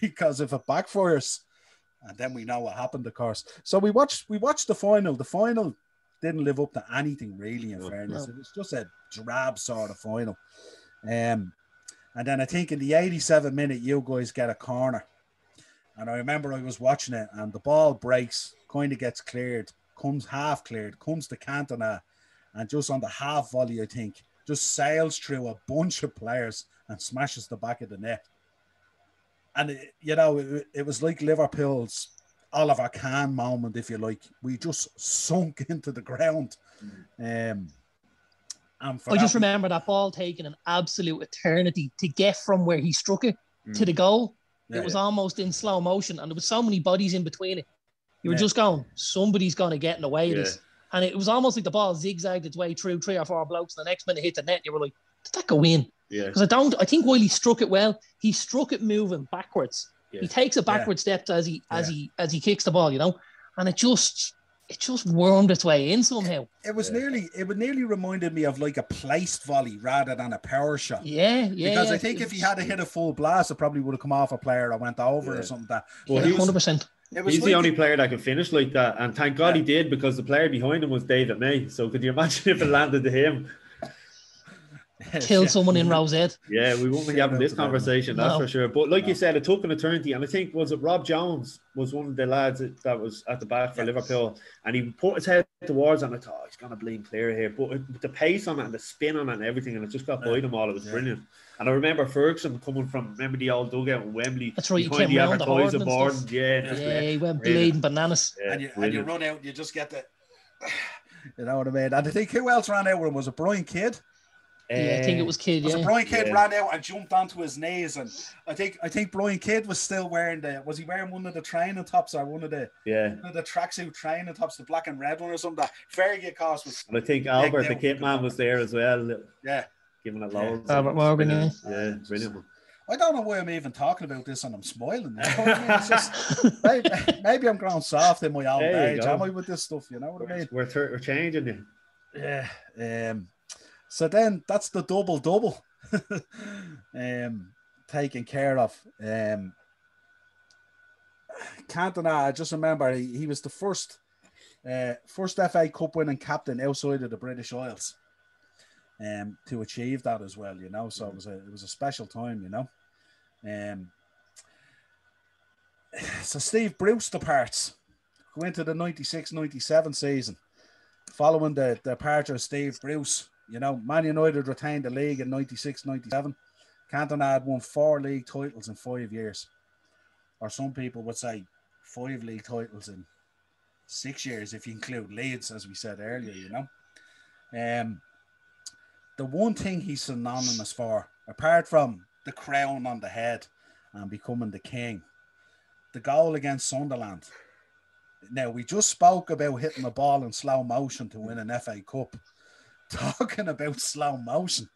S1: because if it backfires, and then we know what happened, of course. So we watched the final. The final didn't live up to anything really, in fairness. It was just a drab sort of final. And then I think in the 87th minute, you guys get a corner. And I remember I was watching it, and the ball breaks, kind of gets cleared, comes half cleared, comes to Cantona, and just on the half volley, I think, just sails through a bunch of players and smashes the back of the net. And, it was like Liverpool's Oliver Kahn moment, if you like. We just sunk into the ground. I
S3: just remember that ball taking an absolute eternity to get from where he struck it to the goal. It was almost in slow motion, and there was so many bodies in between it. You were just going, somebody's going to get in the way of this. And it was almost like the ball zigzagged its way through 3 or 4 blokes. The next minute hit the net, and you were like, did that go in? Yeah. Because I think while he struck it well, he struck it moving backwards. Yeah. He takes a backward step as he kicks the ball, and it just wormed its way in somehow.
S1: It nearly reminded me of like a placed volley rather than a power shot. Because I think if he had hit a full blast, it probably would have come off a player or went over or something like that.
S2: Well,
S3: 100%.
S2: He's the only player that could finish like that, and thank God he did, because the player behind him was David May. So could you imagine if it landed to him?
S3: Kill someone in Rosette.
S2: Yeah, we won't be having this conversation, that's for sure. But like you said, it took an eternity, and I think, was it Rob Jones was one of the lads that was at the back for Liverpool, and he put his head towards it, and I thought, he's going to bleed clear here. But with the pace on it and the spin on it and everything, and it just got by them all, it was brilliant. And I remember Ferguson coming from, remember the old dugout in Wembley?
S3: That's right, he came around the horn and stuff.
S2: Yeah,
S3: he went bleeding bananas.
S1: Yeah, and you run out, and you just get the, you know what I mean? And I think who else ran out with him? Was it Brian Kidd?
S3: I think it was Kidd.
S1: Was it Brian Kidd ran out and jumped onto his knees, and I think Brian Kidd was still wearing was he wearing one of the training tops or one of the tracksuit training tops, the black and red one or something? That Fergie cost was.
S2: And I think Albert the kit man was there as well.
S1: Yeah,
S2: giving it loads.
S3: Albert Morgan,
S2: brilliant.
S1: I don't know why I'm even talking about this and I'm smiling. You know what I mean? It's just, maybe I'm growing soft in my old age. Am I with this stuff? You know what I mean?
S2: We're changing it.
S1: Yeah. So then that's the double taken care of. Cantona, I just remember he was the first FA Cup winning captain outside of the British Isles to achieve that as well, so it was a special time, so Steve Bruce departs, who went to the 96-97 season. Following the departure of Steve Bruce, Man United retained the league in 96-97. Cantona had won 4 league titles in 5 years. Or some people would say 5 league titles in 6 years, if you include Leeds, as we said earlier, The one thing he's synonymous for, apart from the crown on the head and becoming the king, the goal against Sunderland. Now, we just spoke about hitting the ball in slow motion to win an FA Cup. Talking about slow motion.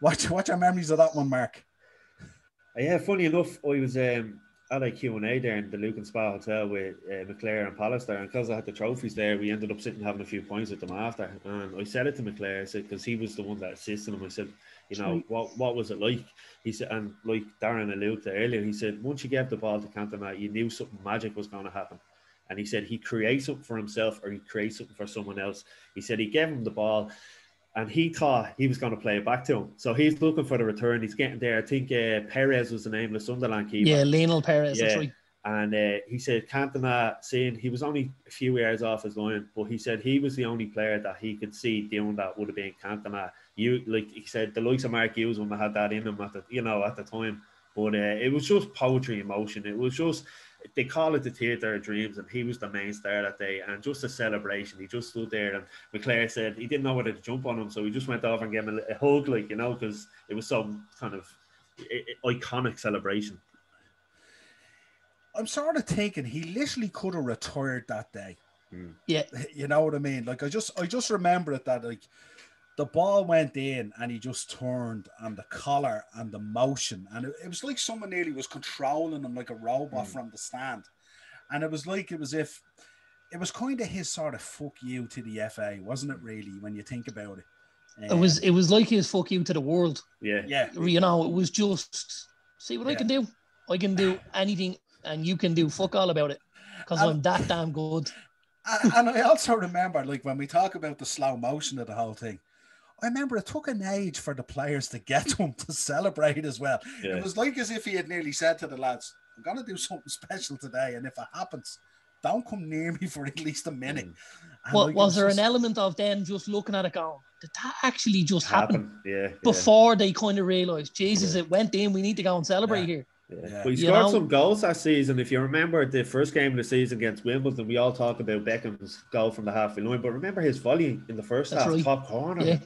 S1: What's your memories of that one, Mark?
S2: Yeah, funny enough, I was at a Q&A there in the Luke and Spa Hotel with McClare and Pallister, and because I had the trophies there, we ended up sitting having a few points with them after. And I said it to McClare, I said, because he was the one that assisted him, I said, what was it like? He said, and like Darren alluded to earlier, he said, once you gave the ball to Cantona, you knew something magic was going to happen. And he said he creates something for himself or he creates something for someone else. He said he gave him the ball and he thought he was going to play it back to him. So he's looking for the return. He's getting there. I think Perez was the name of the Sunderland keeper.
S3: Yeah, Lionel Perez, that's right.
S2: And he said Cantona, saying he was only a few yards off his line, but he said he was the only player that he could see doing that would have been Cantona. He said the likes of Mark Hughes wouldn't have had that in him at the time. But it was just poetry in motion. It was just, they call it the theatre of dreams, and he was the main star that day, and just a celebration. He just stood there, and McClare said he didn't know whether to jump on him, so he just went over and gave him a hug, because it was so kind of iconic celebration.
S1: I'm sort of thinking he literally could have retired that day.
S3: Yeah.
S1: You know what I mean? Like I just remember it that like the ball went in and he just turned, and the collar and the motion, and it was like someone nearly was controlling him like a robot from the stand. And it was if it was kind of his sort of fuck you to the FA, wasn't it really, when you think about it?
S3: It was like his fuck you to the world.
S2: Yeah.
S3: You know, it was just, see what I can do. I can do anything and you can do fuck all about it because I'm that damn good.
S1: And I also remember, like, when we talk about the slow motion of the whole thing, I remember it took an age for the players to get to him to celebrate as well. Yeah. It was like as if he had nearly said to the lads, I'm going to do something special today, and if it happens, don't come near me for at least a minute.
S3: Well, like, was there an element of them just looking at it going, did that actually just happen?
S2: Yeah.
S3: Before they kind of realised, Jesus, it went in, we need to go and celebrate here.
S2: Yeah. Well, he scored some goals that season. If you remember the first game of the season against Wimbledon, we all talk about Beckham's goal from the halfway line, but remember his volley in the first half, right. Top corner.
S3: Yeah.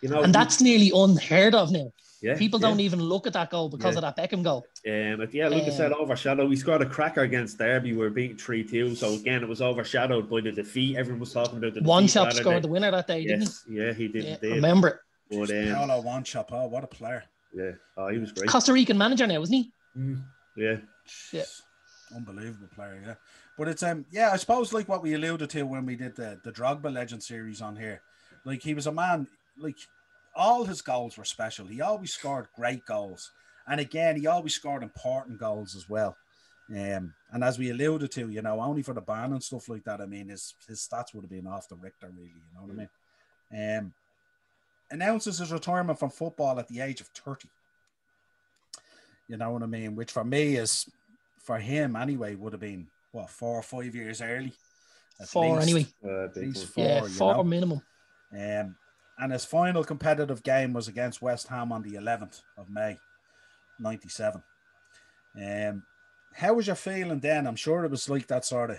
S2: You know,
S3: and that's nearly unheard of now.
S2: Yeah,
S3: people don't even look at that goal because of that Beckham goal.
S2: Like I said, overshadowed. We scored a cracker against Derby. We were beating 3-2. So again, it was overshadowed by the defeat. Everyone was talking about the defeat.
S3: One Shop scored the winner that day, didn't
S2: he? Yeah, he did.
S3: Yeah, remember it.
S1: But Paolo One Shop, what a player!
S2: Yeah, he was great.
S3: Costa Rican manager now, wasn't he?
S2: Yeah.
S1: Unbelievable player. Yeah, but it's I suppose like what we alluded to when we did the Drogba Legend series on here. Like he was a man. Like all his goals were special. He always scored great goals, and again, he always scored important goals as well. And as we alluded to, you know, only for the ban and stuff like that. I mean, his stats would have been off the Richter, really. You know what I mean? Announces his retirement from football at the age of 30. You know what I mean? Which for me is, for him anyway, would have been, 4 or 5 years early?
S3: Four anyway.
S1: At least 4.
S3: Yeah, 4 minimum.
S1: And his final competitive game was against West Ham on the 11th of May, 97. How was your feeling then? I'm sure it was like that sort of...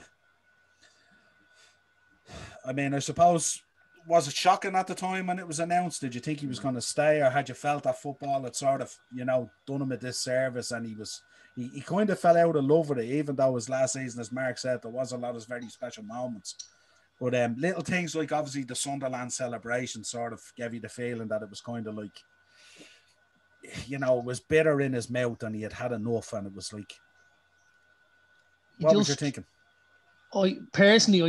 S1: I mean, I suppose... Was it shocking at the time when it was announced? Did you think he was going to stay, or had you felt that football had sort of, you know, done him a disservice, and he kind of fell out of love with it, even though his last season, as Mark said, there was a lot of very special moments. But little things like obviously the Sunderland celebration sort of gave you the feeling that it was kind of like, you know, it was bitter in his mouth and he had enough, and it was like, what was you thinking?
S3: I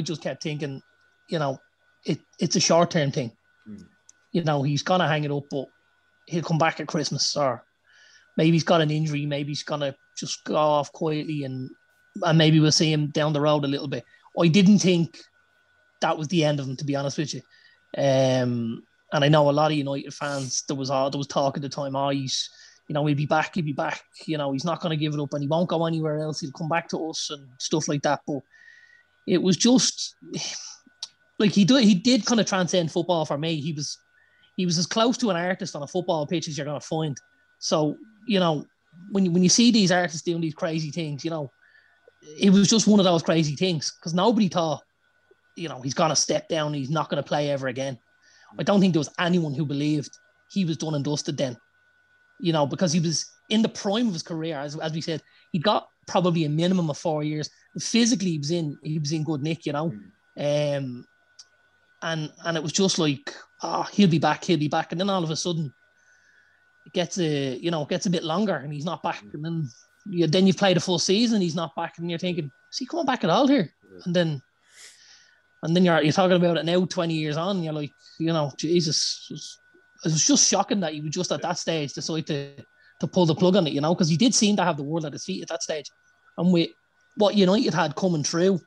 S3: just kept thinking, you know, it's a short-term thing. You know, he's going to hang it up, but he'll come back at Christmas, or maybe he's got an injury, maybe he's going to just go off quietly, and maybe we'll see him down the road a little bit. I didn't think that was the end of him, to be honest with you. And I know a lot of United fans, there was talk at the time, he's, you know, he'll be back, you know, he's not going to give it up and he won't go anywhere else, he'll come back to us and stuff like that. But it was just... Like he did kind of transcend football for me. He was as close to an artist on a football pitch as you're going to find. So, you know, when you see these artists doing these crazy things, you know, it was just one of those crazy things, because nobody thought, you know, he's going to step down, he's not going to play ever again. I don't think there was anyone who believed he was done and dusted then, you know, because he was in the prime of his career. As we said, he got probably a minimum of 4 years. Physically, he was in good nick, you know. And it was just like, he'll be back. And then all of a sudden, it gets a bit longer and he's not back. And then you've played a full season, he's not back, and you're thinking, is he coming back at all here? And then you're talking about it now, 20 years on, and you're like, you know, Jesus, it was just shocking that he would just at that stage decide to pull the plug on it, you know, because he did seem to have the world at his feet at that stage. And with what United had coming through,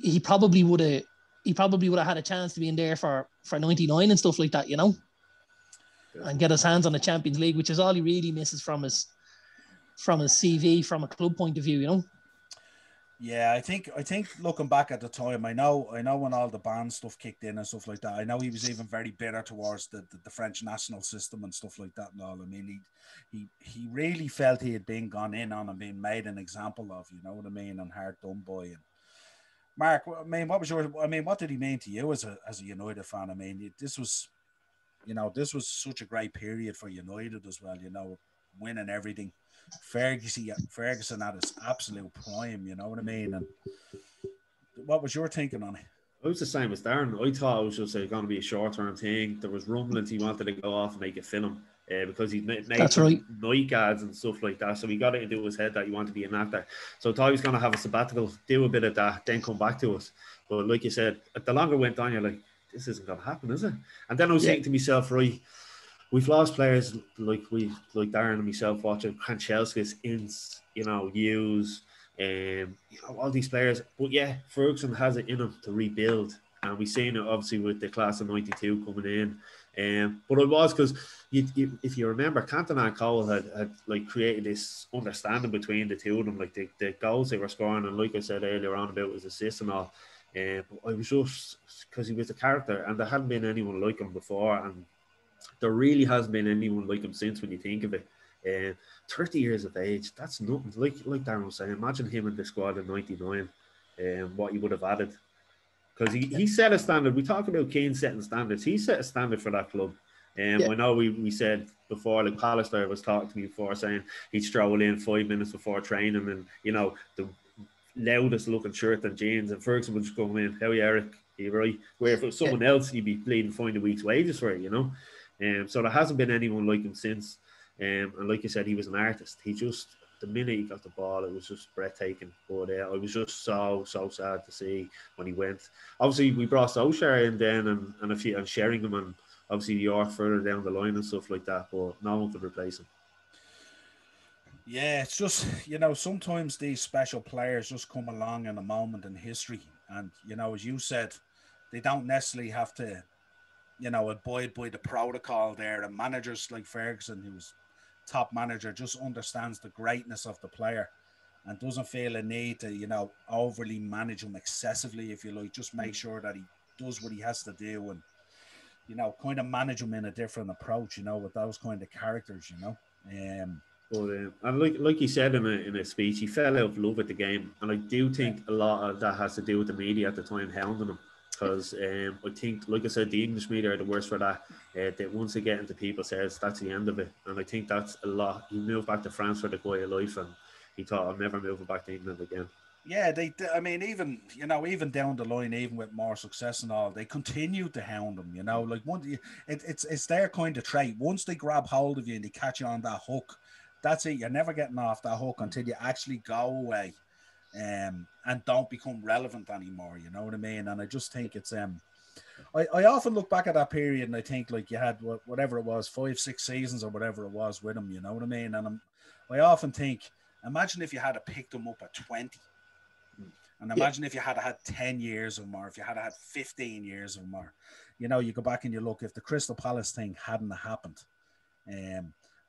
S3: he probably would have had a chance to be in there for 99 and stuff like that, you know, and get his hands on the Champions League, which is all he really misses from his CV, from a club point of view, you know.
S1: Yeah, I think looking back at the time, I know when all the ban stuff kicked in and stuff like that, I know he was even very bitter towards the French national system and stuff like that and all. I mean, he really felt he had been gone in on and been made an example of, you know what I mean, and hard done by. And Mark, I mean, what did he mean to you as a United fan? I mean, this was such a great period for United as well, you know, winning everything. Ferguson at his absolute prime, you know what I mean? And what was your thinking on it?
S2: I was the same as Darren. I thought it was just going to be a short-term thing. There was rumblings he wanted to go off and make a film because he'd made some night ads and stuff like that. So he got it into his head that he wanted to be an actor. So I thought he was going to have a sabbatical, do a bit of that, then come back to us. But like you said, the longer it went on, you're like, this isn't going to happen, is it? And then I was thinking to myself, right, we've lost players like Darren and myself watching Kanchelskis, Ince, Hughes, all these players. But yeah, Ferguson has it in him to rebuild, and we've seen it obviously with the class of '92 coming in. But it was because if you remember, Cantona and Cole had like created this understanding between the two of them, like the goals they were scoring, and like I said earlier on about his assists and all. But I was just because he was a character, and there hadn't been anyone like him before, and there really hasn't been anyone like him since when you think of it. 30 years of age, that's nothing. Like Darren was saying, imagine him in the squad in 99 what he would have added. Because he set a standard. We talk about Keane setting standards. He set a standard for that club. I know we said before, like Pallister was talking to me before, saying he'd stroll in 5 minutes before training and, the loudest looking shirt and jeans, and Ferguson would just come in, how are you, Eric? Are you right? Where if it was someone else, he'd be bleeding find a week's wages for it, So there hasn't been anyone like him since. And like you said, he was an artist. He just, the minute he got the ball, it was just breathtaking. But I was just so sad to see when he went. Obviously, we brought Solskjaer in then and Sheringham and obviously York further down the line and stuff like that. But no one could replace him.
S1: Yeah, it's just, sometimes these special players just come along in a moment in history. And, as you said, they don't necessarily have to, abide by the protocol there. And managers like Ferguson, who's top manager, just understands the greatness of the player and doesn't feel a need to, overly manage him excessively, if you like. Just make sure that he does what he has to do and, kind of manage him in a different approach, with those kind of characters,
S2: and like he said in a speech, he fell out of love with the game, and I do think a lot of that has to do with the media at the time hounding him, because I think, like I said, the English media are the worst for that. That once they get into people's heads, that's the end of it, and I think that's a lot. He moved back to France for the quiet life, and he thought, I'm never moving back to England again.
S1: Yeah, even down the line, even with more success and all, they continue to hound him. Like it's their kind of trait. Once they grab hold of you and they catch you on that hook, that's it. You're never getting off that hook until you actually go away, and don't become relevant anymore. You know what I mean? And I just think it's I often look back at that period and I think, like, you had whatever it was, 5-6 seasons or whatever it was with him. You know what I mean? And I often think, imagine if you had picked him up at 20. And imagine if you had had 10 years of him, or if you had had 15 years of him, or, you go back and you look, if the Crystal Palace thing hadn't happened.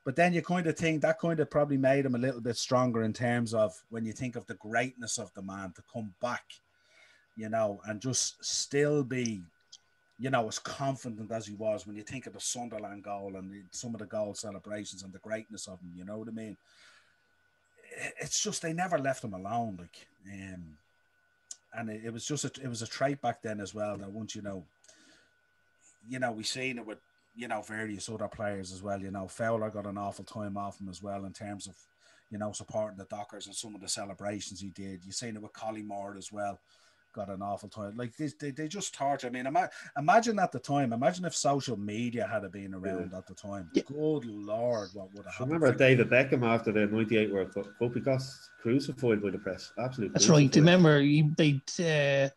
S1: But then you kind of think that kind of probably made him a little bit stronger in terms of when you think of the greatness of the man to come back, and just still be, as confident as he was when you think of the Sunderland goal and some of the goal celebrations and the greatness of him, you know what I mean? It's just, they never left him alone. Like, and it was just, it was a trait back then as well, that once, we seen it with, various other players as well. Fowler got an awful time off him as well in terms of, supporting the Dockers and some of the celebrations he did. You seen it with Collymore as well. Got an awful time. Like, they just torture. I mean, imagine at the time. Imagine if social media had been around at the time. Yeah. Good Lord, what would have happened?
S2: Remember David Beckham after the '98 World Cup? He got crucified by the press. Absolutely.
S3: That's right. Remember, they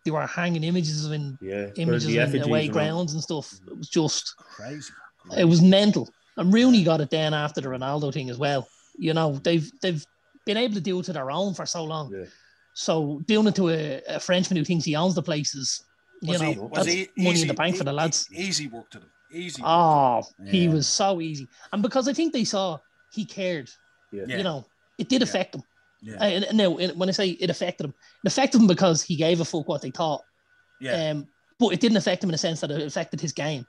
S3: were hanging images in away grounds and stuff. It was just
S1: crazy.
S3: It was mental. And Rooney got it then after the Ronaldo thing as well. They've been able to do it to their own for so long. Yeah. So doing it to a Frenchman who thinks he owns the places, that's money in the bank for the lads.
S1: Easy work to them. Easy.
S3: He was so easy. And because I think they saw he cared, it did affect him. Yeah. Now, when I say it affected him because he gave a fuck what they thought. Yeah. But it didn't affect him in the sense that it affected his game.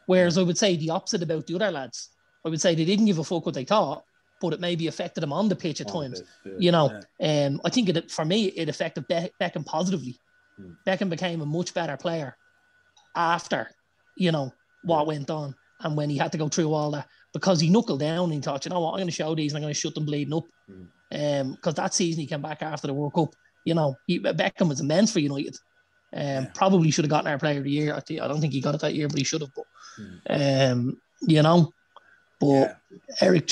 S3: Whereas I would say the opposite about the other lads. I would say they didn't give a fuck what they thought, but it maybe affected him on the pitch at times. I think for me, it affected Beckham positively. Beckham became a much better player after, what went on, and when he had to go through all that. because he knuckled down and he thought, you know what, I'm going to show these and I'm going to shut them bleeding up. Because that season he came back after the World Cup. You know, Beckham was immense for United. Probably should have gotten our Player of the Year. I don't think he got it that year, but he should have. You know, but Eric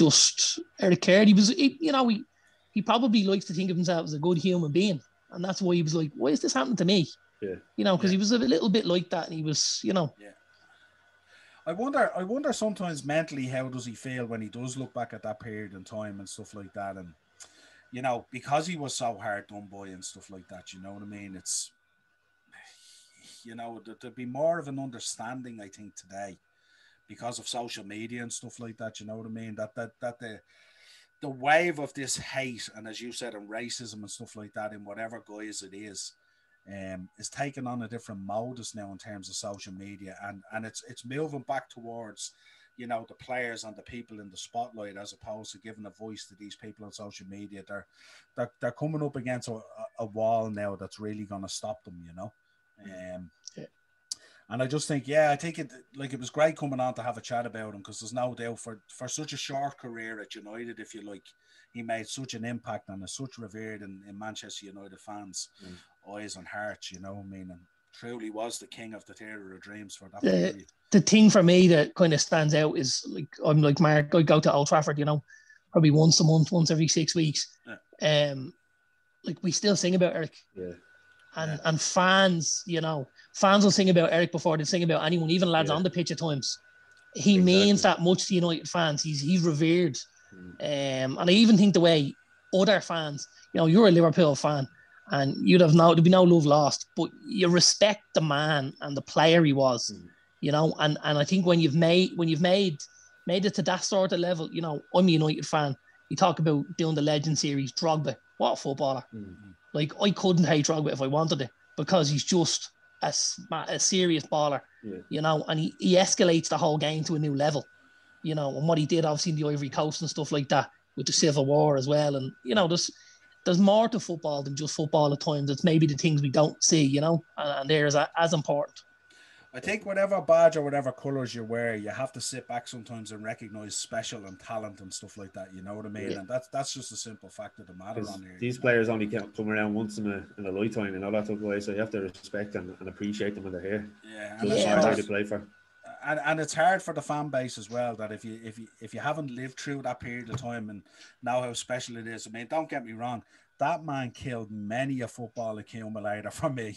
S3: cared. He probably likes to think of himself as a good human being, and that's why he was like, why is this happening to me? Yeah. You know, because he was a little bit like that, and he was, you know.
S1: Yeah. I wonder sometimes mentally how does he feel when he does look back at that period in time and stuff like that, and you know, because he was so hard done by and stuff like that. You know what I mean? It's, you know, there'd be more of an understanding, I think, today because of social media and stuff like that. You know what I mean? That the wave of this hate and, as you said, and racism and stuff like that in whatever guise it is taking on a different modus now in terms of social media, and it's moving back towards, you know, the players and the people in the spotlight as opposed to giving a voice to these people on social media. They're coming up against a wall now that's really going to stop them, you know. And I just think, I think it was great coming on to have a chat about him, because there's no doubt for such a short career at United, if you like, he made such an impact and is such revered in Manchester United fans' eyes and hearts, you know what I mean? And truly was the king of the theatre of dreams for that period.
S3: The thing for me that kind of stands out is, like, I'm like Mark, I go to Old Trafford, you know, probably once a month, once every 6 weeks. Like, we still sing about Eric. And fans, you know, fans will sing about Eric before they sing about anyone, even lads on the pitch at times. He means that much to United fans. He's revered. And I even think the way other fans, you know, you're a Liverpool fan and there'd be no love lost, but you respect the man and the player he was, you know, and I think when you've made it to that sort of level, you know, I'm a United fan. You talk about doing the Legend series, Drogba, what a footballer. Like, I couldn't hate Drogba if I wanted to, because he's just a serious baller, you know, and he escalates the whole game to a new level, you know, and what he did obviously in the Ivory Coast and stuff like that with the Civil War as well. And, you know, there's more to football than just football at times. It's maybe the things we don't see, you know, and they're as important.
S1: I think whatever badge or whatever colours you wear, you have to sit back sometimes and recognise special and talent and stuff like that. You know what I mean? And that's just a simple fact of the matter on here.
S2: These players only come around once in a lifetime and all that type of way, so you have to respect and appreciate them when they're here.
S1: And
S2: that's hard to play for.
S1: And it's hard for the fan base as well, that if you haven't lived through that period of time and know how special it is. I mean, don't get me wrong, that man killed many a football accumulator for me,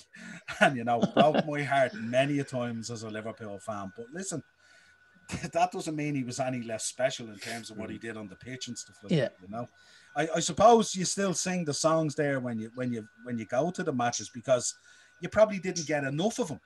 S1: and, you know, broke my heart many a times as a Liverpool fan. But listen, that doesn't mean he was any less special in terms of what he did on the pitch and stuff like that. You know, I suppose you still sing the songs there when you go to the matches, because you probably didn't get enough of them.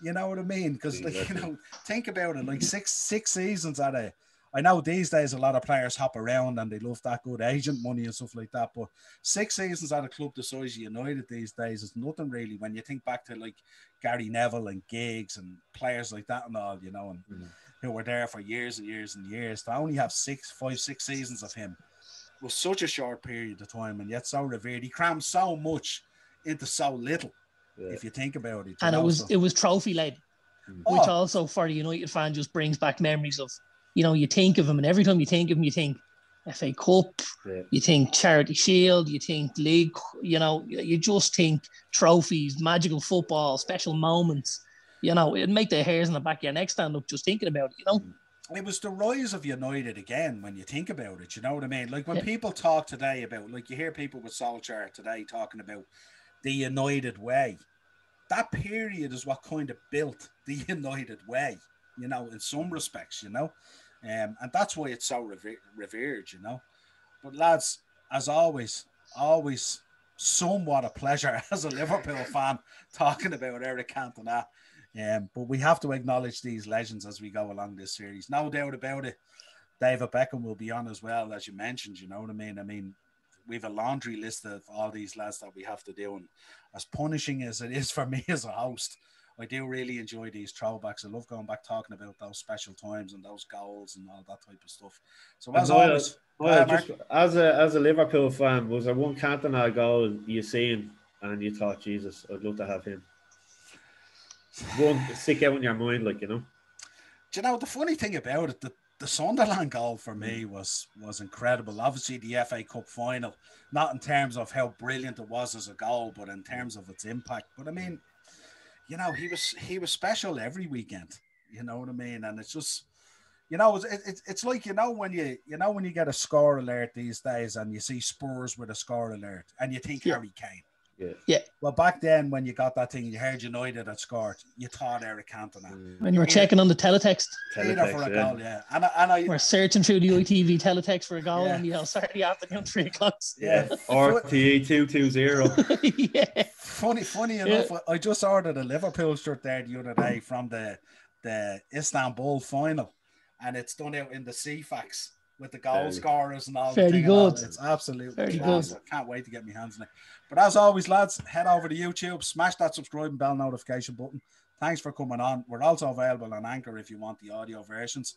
S1: You know what I mean? Because, like, you know, think about it, like six seasons at a. I know these days a lot of players hop around and they love that good agent money and stuff like that, but 6 seasons at a club the size of United these days is nothing really when you think back to, like, Gary Neville and Giggs and players like that and all, you know, and who were there for years and years and years. To only have 6 seasons of him was such a short period of time, and yet so revered. He crammed so much into so little, if you think about it.
S3: And it was trophy led, which also for the United fan just brings back memories of, you know, you think of him, and every time you think of him, you think FA Cup, you think Charity Shield, you think League, you know, you just think trophies, magical football, special moments. You know, it'd make the hairs on the back of your neck stand up just thinking about it, you know.
S1: It was the rise of United again when you think about it, you know what I mean? Like, when people talk today about, like, you hear people with Solskjaer today talking about the United way. That period is what kind of built the United way, you know, in some respects, you know. And that's why it's so revered, you know. But lads, as always somewhat a pleasure as a Liverpool fan talking about Eric Cantona. But we have to acknowledge these legends as we go along this series. No doubt about it. David Beckham will be on as well, as you mentioned, you know what I mean? I mean, we have a laundry list of all these lads that we have to do. And as punishing as it is for me as a host, I do really enjoy these throwbacks. I love going back talking about those special times and those goals and all that type of stuff. So as always,
S2: just as a Liverpool fan, was there one Cantona goal you seen and you thought, Jesus, I'd love to have him? One stick out in your mind, like, you know?
S1: Do you know, the funny thing about it, the the Sunderland goal for me was incredible. Obviously, the FA Cup final, not in terms of how brilliant it was as a goal, but in terms of its impact. But I mean, you know, he was special every weekend. You know what I mean? And it's just, you know, it's like, you know when you get a score alert these days and you see Spurs with a score alert and you think Harry Kane.
S3: Yeah.
S1: Well, back then when you got that thing, you heard United had scored, you thought Eric Cantona.
S3: When you were checking on the teletext.
S1: Either for a goal, yeah. And I
S3: we're searching through the ITV teletext for a goal on the Saturday afternoon, 3 o'clock.
S2: Yeah. RTE 220.
S3: Yeah.
S1: Funny enough, I just ordered a Liverpool shirt there the other day from the Istanbul final, and it's done out in the CFAX with the goal scorers and all.
S3: Very good.
S1: It's absolutely
S3: very
S1: class.
S3: good.
S1: I can't wait to get my hands on it. But as always, lads, head over to YouTube, smash that subscribe and bell notification button. Thanks for coming on. We're also available on Anchor if you want the audio versions.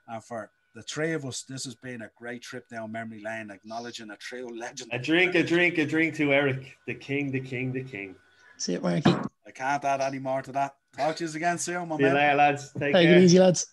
S1: And for the three of us, this has been a great trip down memory lane, acknowledging a true legend.
S2: A drink to Eric, the king.
S3: That's it, Marky.
S1: I can't add any more to that. Talk to you again soon, my man.
S2: See you later, lads. Take
S3: Take
S2: care.
S3: it easy, lads.